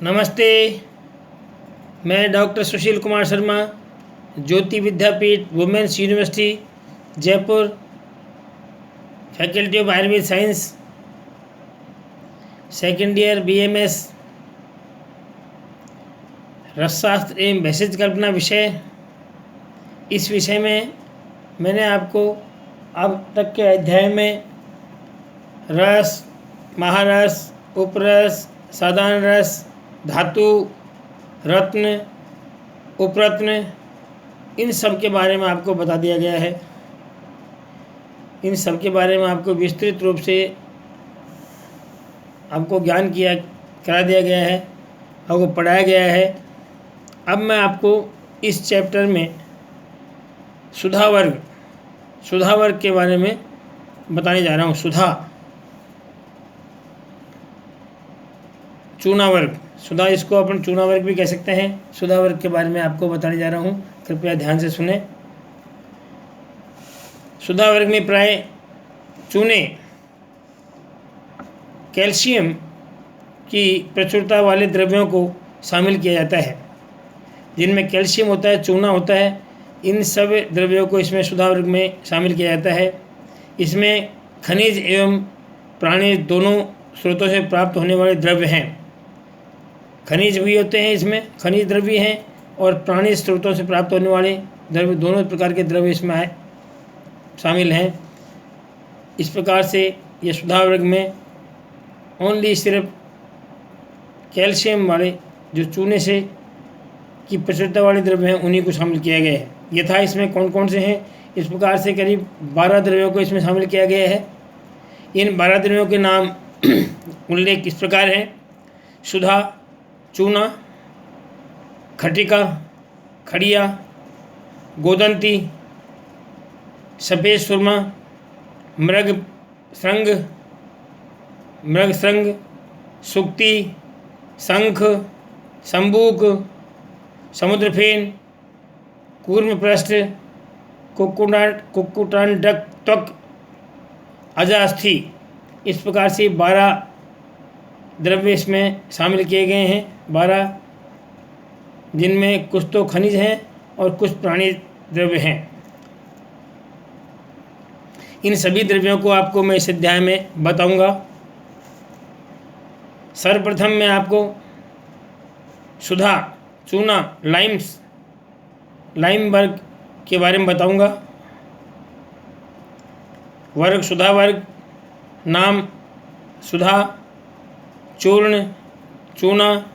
नमस्ते। मैं doctor Sushil Kumar Sharma, Jyoti Vidyapeeth women's university Jaipur, faculty of Ayurveda science, second year BMS, रसशास्त्र एवं भेषज कल्पना विषय। इस विषय में मैंने आपको अब तक के अध्याय में रस, महारस, उपरस, साधारण रस, धातु, रत्न, उपरत्न, इन सब के बारे में आपको बता दिया गया है। इन सब के बारे में आपको विस्तृत रूप से आपको ज्ञान करा दिया गया है, आपको पढ़ाया गया है। अब मैं आपको इस चैप्टर में सुधा वर्ग के बारे में बताने जा रहा हूँ। चूना वर्ग, सुधा, इसको अपन चूना वर्ग भी कह सकते हैं। सुधा वर्ग के बारे में आपको बताने जा रहा हूँ, कृपया ध्यान से सुने। सुधा वर्ग में प्राय चूने कैल्शियम की प्रचुरता वाले द्रव्यों को शामिल किया जाता है। जिनमें कैल्शियम होता है, चूना होता है, इन सब द्रव्यों को इसमें सुधा वर्ग में शामिल किया जाता है। इसमें खनिज एवं प्राणी दोनों स्रोतों से प्राप्त होने वाले द्रव्य हैं। खनिज भी होते हैं, इसमें खनिज द्रव्य हैं, और प्राणी स्रोतों से प्राप्त होने वाले द्रव्य, दोनों प्रकार के द्रव्य इसमें शामिल हैं। इस प्रकार से ये सुधा वर्ग में ओनली सिर्फ कैल्शियम वाले जो चूने से की प्रचुरता वाले द्रव्य हैं उन्हीं को शामिल किया गया है। यथा इसमें कौन कौन से हैं, इस प्रकार से करीब 12 द्रव्यों को इसमें शामिल किया गया है। इन 12 द्रव्यों के नाम उल्लेख इस प्रकार हैं: सुधा, चूना, खटिका, खड़िया, गोदंती, सफ़ेद सुरमा, मृगश्रंग, सुक्ति, शंख, संबूक, समुद्रफेन, कूर्मपृष्ठ, कुक्कुटांडक त्वक, अजास्थि। इस प्रकार से 12 द्रव्य इसमें शामिल किए गए हैं। 12, जिनमें कुछ तो खनिज हैं और कुछ प्राणी द्रव्य हैं। इन सभी द्रव्यों को आपको मैं इस अध्याय में बताऊंगा। सर्वप्रथम मैं आपको सुधा, चूना, लाइम वर्ग के बारे में बताऊंगा। वर्ग, सुधा वर्ग, नाम सुधा, चूर्ण, चूना,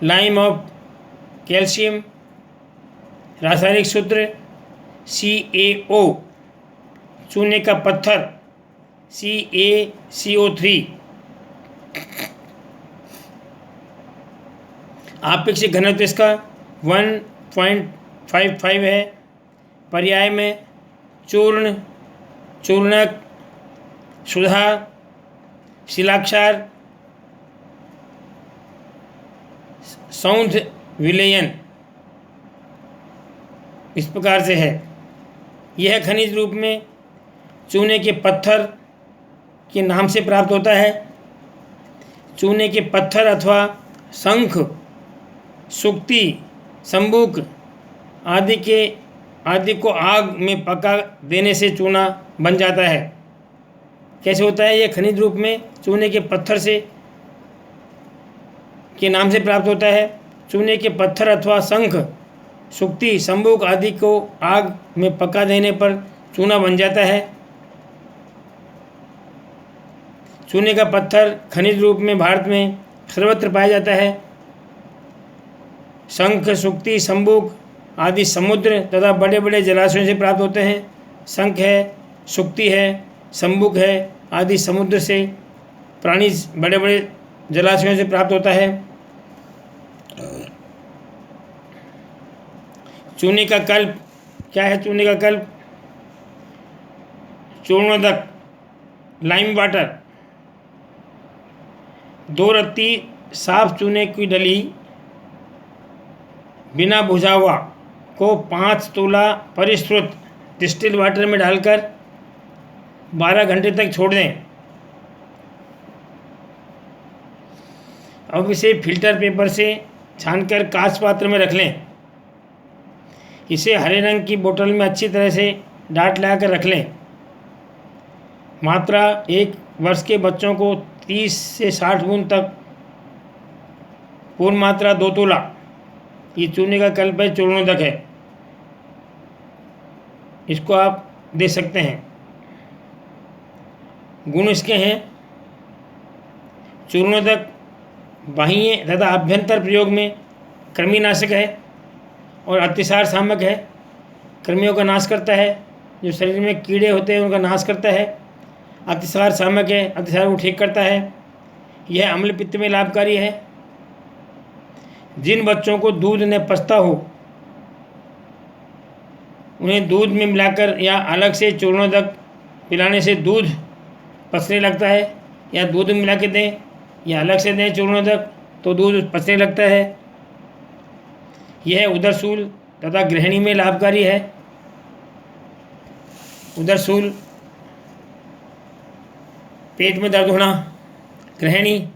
लाइम ऑफ कैल्शियम, रासायनिक सूत्र CaO, चूने का पत्थर CaCO3, आपेक्षिक घनत्व इसका 1.55 है। पर्याय में चूर्ण, चूर्णक, सुधा, शिलाक्षार, सौंध विलयन, इस प्रकार से है। यह खनिज रूप में चूने के पत्थर के नाम से प्राप्त होता है। चूने के पत्थर अथवा शंख, सुक्ति, संबूक आदि को आग में पका देने से चूना बन जाता है। कैसे होता है? यह खनिज रूप में चूने के पत्थर के नाम से प्राप्त होता है। चूने के पत्थर अथवा शंख, सुक्ति, संबूक आदि को आग में पका देने पर चूना बन जाता है। चूने का पत्थर खनिज रूप में भारत में सर्वत्र पाया जाता है। शंख, सुक्ति, संबूक आदि समुद्र तथा बड़े बड़े जलाशयों से प्राप्त होते हैं। शंख है, सुक्ति है, संबूक है आदि समुद्र से, प्राणी बड़े बड़े जलाशयों से प्राप्त होता है। चूने का कल्प क्या है? चूने का कल्प चूर्णोदक, लाइम वाटर। 2 रत्ती साफ चूने की डली बिना भुजा हुआ को 5 तोला परिश्रुत डिस्टिल वाटर में डालकर 12 घंटे तक छोड़ दें। अब इसे फिल्टर पेपर से छानकर कांच पात्र में रख लें। इसे हरे रंग की बोतल में अच्छी तरह से डाट लगाकर रख लें। मात्रा 1 वर्ष के बच्चों को 30 से 60 बूंद तक, पूर्ण मात्रा 2 तोला। ये चूने का कल्प है, चूर्णोदक है, इसको आप दे सकते हैं। गुण इसके हैं, चूर्णोदक बाह्य तथा आभ्यंतर प्रयोग में कृमिनाशक है और अतिसार शामक है। कृमियों का नाश करता है, जो शरीर में कीड़े होते हैं उनका नाश करता है। अतिसार शामक है, अतिसार को ठीक करता है। यह अम्ल पित्त में लाभकारी है। जिन बच्चों को दूध न पचता हो उन्हें दूध में मिलाकर या अलग से चूर्णोदक पिलाने से दूध पचने लगता है, या दूध में मिला के दें या अलग से दें चूर्णोदक तो दूध पचने लगता है। यह उदरशूल तथा गृहिणी में लाभकारी है। उदरशूल पेट में दर्द होना, गृहिणी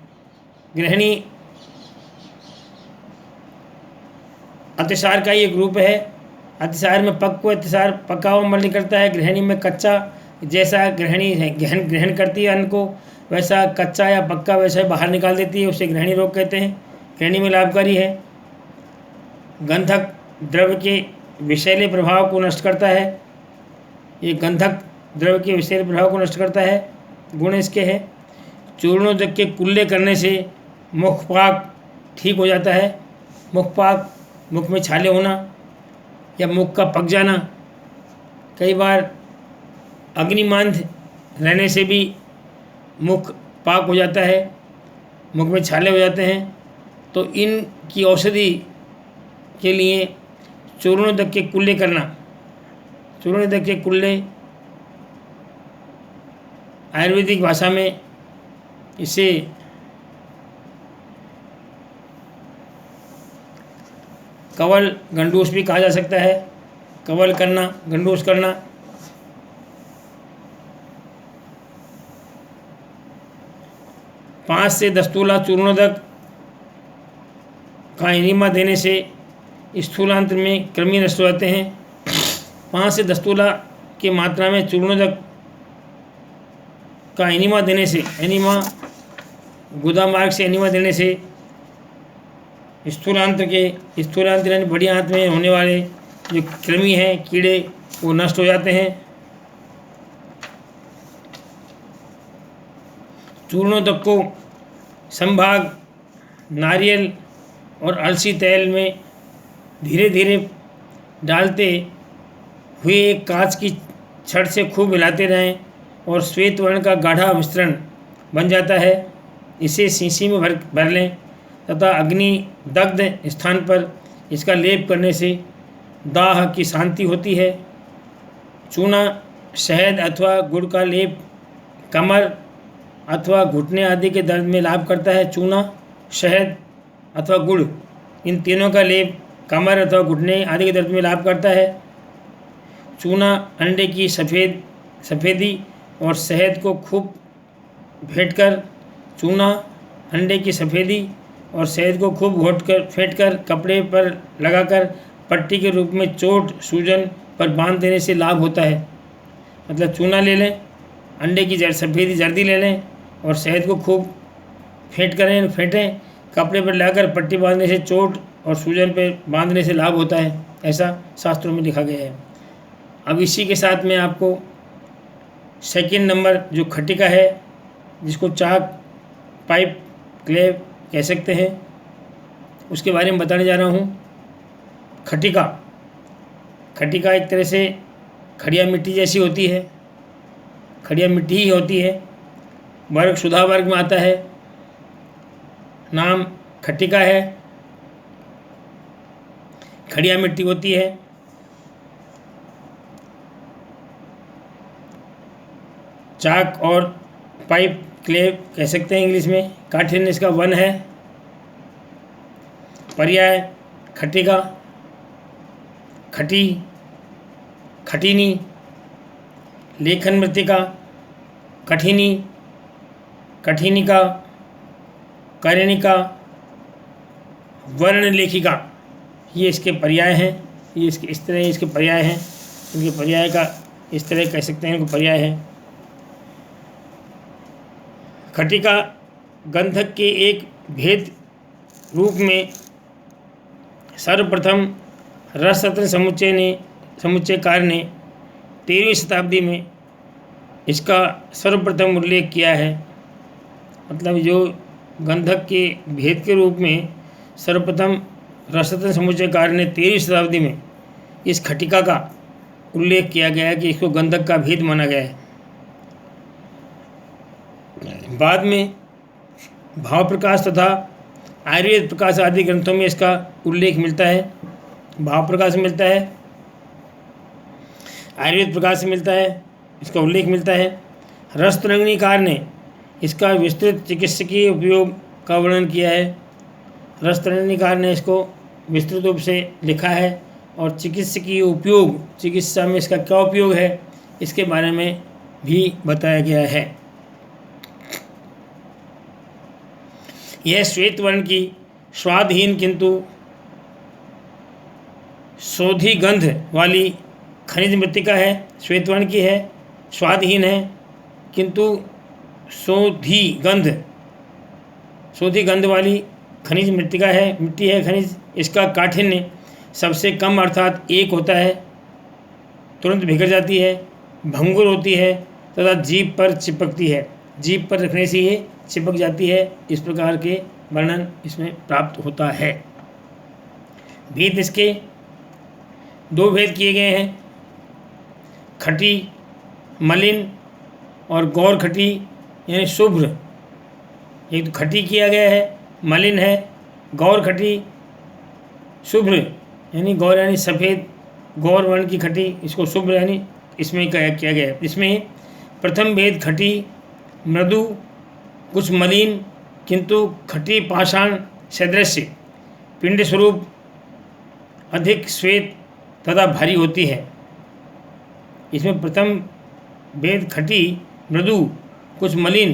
अतिसार का ही एक रूप है। अतिसार में अतिसार पका हुआ मल निकलता है, गृहिणी में कच्चा। जैसा गृहिणी ग्रहण करती है अन्न को, वैसा कच्चा या पक्का वैसा ही बाहर निकाल देती है, उसे गृहिणी रोग कहते हैं। गृहिणी में लाभकारी है। गंधक द्रव्य के विषैले प्रभाव को नष्ट करता है। ये गंधक द्रव्य के विषैले प्रभाव को नष्ट करता है। गुण इसके हैं, चूर्णोदक के कुल्ले करने से मुखपाक ठीक हो जाता है। मुखपाक, मुख में छाले होना या मुख का पक जाना। कई बार अग्निमांद रहने से भी मुख पाक हो जाता है, मुख में छाले हो जाते हैं। तो इनकी औषधि के लिए चूर्णोदक के कुल्ले करना। चूर्णोदक के कुल्ले आयुर्वेदिक भाषा में इसे कवल गंडूस भी कहा जा सकता है। कवल करना, गंडूस करना। पाँच से 10 तोला चूर्णोदक का एनिमा देने से स्थूलांतर में कृमि नष्ट हो जाते हैं। 5 से 10 तोला की मात्रा में चूर्णोदक का एनिमा देने से, एनिमा गुदा मार्ग से एनिमा देने से स्थूलांतर यानी बड़ी आंत में होने वाले जो कृमि हैं, कीड़े, वो नष्ट हो जाते हैं। चूर्णोदक को संभाग नारियल और अलसी तेल में धीरे धीरे डालते हुए एक कांच की छड़ से खूब हिलाते रहें और श्वेत वर्ण का गाढ़ा मिश्रण बन जाता है। इसे शीशी में भर लें तथा अग्नि दग्ध स्थान पर इसका लेप करने से दाह की शांति होती है। चूना, शहद अथवा गुड़ का लेप कमर अथवा घुटने आदि के दर्द में लाभ करता है। चूना, शहद अथवा गुड़, इन तीनों का लेप कमर अथवा घुटने आदि के दर्द में लाभ करता है। चूना अंडे की सफ़ेदी और शहद को खूब फेंटकर, चूना अंडे की सफ़ेदी और शहद को खूब फेंटकर कपड़े पर लगाकर पट्टी के रूप में चोट सूजन पर बांध देने से लाभ होता है। मतलब चूना ले लें, अंडे की सफ़ेदी जर्दी ले लें और शहद को खूब फेंटें, कपड़े पर लगाकर पट्टी बांधने से चोट और सूजन पर बांधने से लाभ होता है। ऐसा शास्त्रों में लिखा गया है। अब इसी के साथ में आपको सेकंड नंबर जो खटिका है, जिसको चाक, पाइप, क्ले कह सकते हैं, उसके बारे में बताने जा रहा हूँ। खटिका एक तरह से खड़िया मिट्टी जैसी होती है, खड़िया मिट्टी ही होती है। वर्ग सुधा वर्ग में आता है, नाम खटिका है, खड़िया मिट्टी होती है। चाक और पाइप, क्ले कह सकते हैं इंग्लिश में। काठिन्य इसका 1 है। पर्याय खटिका, खटी, खटिनी, लेखन मृत्तिका, कठिनी, कठिनिका, करेणिका, वर्ण लेखिका, ये इसके पर्याय हैं, ये इसके इस तरह इसके पर्याय हैं, इनके पर्याय का इस तरह कह सकते हैं, इनको पर्याय है। खटिका गंधक के एक भेद रूप में सर्वप्रथम रसरत्न समुच्चयकार ने 13वीं शताब्दी में इसका सर्वप्रथम उल्लेख किया है। मतलब जो गंधक के भेद के रूप में सर्वप्रथम रसरत्न समुच्चयकार ने 13वीं शताब्दी में इस खटिका का उल्लेख किया गया है कि इसको गंधक का भेद माना गया है। बाद में भाव प्रकाश तथा आयुर्वेद प्रकाश आदि ग्रंथों में इसका उल्लेख मिलता है। भाव प्रकाश मिलता है, आयुर्वेद प्रकाश से मिलता है, इसका उल्लेख मिलता है। रसतरंगिणीकार ने इसका विस्तृत चिकित्सकीय उपयोग का वर्णन किया है। रसतरंगिणीकार ने इसको विस्तृत रूप से लिखा है और चिकित्सकीय उपयोग, चिकित्सा में इसका क्या उपयोग है, इसके बारे में भी बताया गया है। यह श्वेत वर्ण की स्वादहीन किंतु शोधी गंध वाली खनिज मृत्तिका है। श्वेत वर्ण की है, स्वादहीन है, किंतु शोधी गंध वाली खनिज मृत्तिका है, मिट्टी है, खनिज। इसका काठिन्य सबसे कम अर्थात 1 होता है, तुरंत बिखर जाती है, भंगुर होती है तथा जीभ पर चिपकती है, जीभ पर रखने से ये चिपक जाती है। इस प्रकार के वर्णन इसमें प्राप्त होता है। भेद इसके 2 भेद किए गए हैं, खटी मलिन और गौर खटी यानी शुभ्र। एक तो खटी किया गया है, मलिन है, गौर खटी शुभ्र यानी गौर यानी सफ़ेद, गौर वर्ण की खटी, इसको शुभ्र यानी इसमें किया गया है। इसमें प्रथम भेद खटी मृदु कुछ मलिन किंतु खटी पाषाण सदृश पिंड स्वरूप अधिक श्वेत तथा भारी होती है। इसमें प्रथम भेद खटी मृदु कुछ मलिन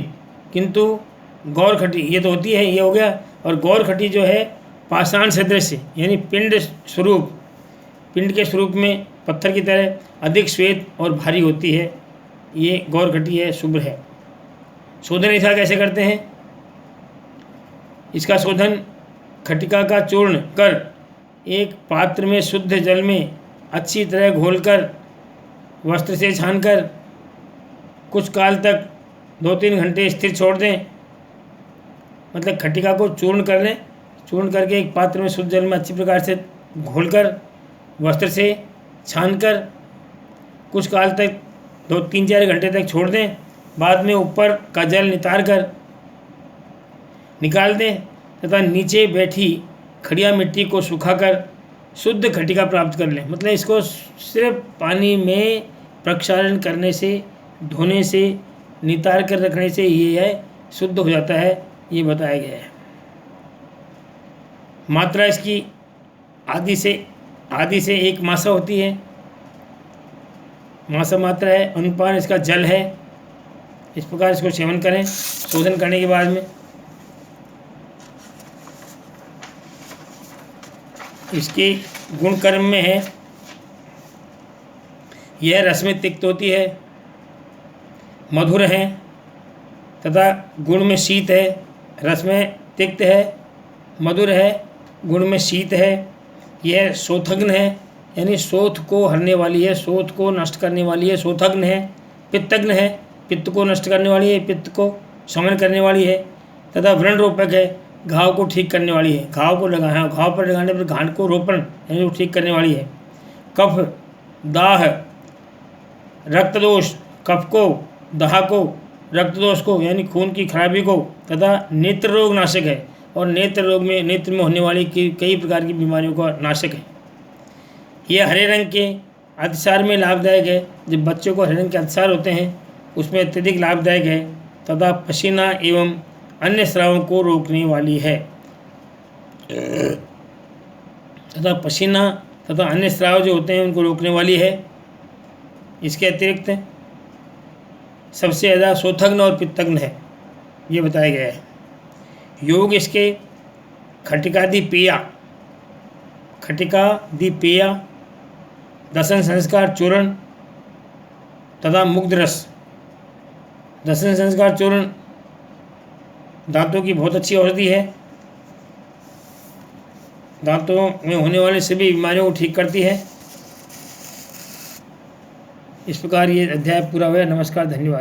किंतु गौर खटी, ये तो होती है, ये हो गया। और गौर खटी जो है पाषाण सदृश यानी पिंड स्वरूप, पिंड के स्वरूप में पत्थर की तरह अधिक श्वेत और भारी होती है, ये गौर खटी है, शुभ्र है। शोधन इसका कैसे करते हैं? इसका शोधन खटिका का चूर्ण कर एक पात्र में शुद्ध जल में अच्छी तरह घोलकर वस्त्र से छानकर कुछ काल तक 2-3 घंटे स्थिर छोड़ दें। मतलब खटिका को चूर्ण कर लें, चूर्ण करके एक पात्र में शुद्ध जल में अच्छी प्रकार से घोलकर वस्त्र से छानकर कुछ काल तक 2-3-4 घंटे तक छोड़ दें। बाद में ऊपर का जल नितार कर निकाल दें तथा नीचे बैठी खड़िया मिट्टी को सुखाकर शुद्ध खटिका प्राप्त कर लें। मतलब इसको सिर्फ पानी में प्रक्षालन करने से, धोने से, नितार कर रखने से ये है शुद्ध हो जाता है, ये बताया गया है। मात्रा इसकी आदि से 1 मासा होती है, मासा मात्रा है। अनुपान इसका जल है। इस प्रकार इसको सेवन करें शोधन करने के बाद में। इसके गुण कर्म में है, यह रस में तिक्त होती है, मधुर है तथा गुण में शीत है। रस में तिक्त है, मधुर है, गुण में शीत है। यह शोथग्न है यानी शोथ को हरने वाली है, शोथ को नष्ट करने वाली है, शोथग्न है। पित्तग्न है, पित्त को नष्ट करने वाली है, पित्त को शमन करने वाली है तथा व्रण रोपक है, घाव को ठीक करने वाली है। घाव को लगाना, घाव पर लगाने पर घाव को रोपण यानी वो ठीक करने वाली है। कफ दाह रक्तदोष, कफ को, दाह को, रक्तदोष को यानी खून की खराबी को तथा नेत्र रोग नाशक है और नेत्र रोग में, नेत्र में होने वाली कई प्रकार की बीमारियों का नाशक है। यह हरे रंग के अतिसार में लाभदायक है। जब बच्चों को हरे रंग के अतिसार होते हैं उसमें अत्यधिक लाभदायक है तथा पसीना एवं अन्य स्रावों को रोकने वाली है। तथा पसीना तथा अन्य स्राव जो होते हैं उनको रोकने वाली है। इसके अतिरिक्त सबसे ज़्यादा शोथग्न और पित्तग्न है, ये बताया गया है। योग इसके खटिकादि पेया, खटिकादि पेया, दसन संस्कार चूर्ण तथा मुग्ध रस। दसन संस्कार चूर्ण दांतों की बहुत अच्छी औषधि है, दांतों में होने वाली सभी बीमारियों को ठीक करती है। इस प्रकार ये अध्याय पूरा हुआ। नमस्कार, धन्यवाद।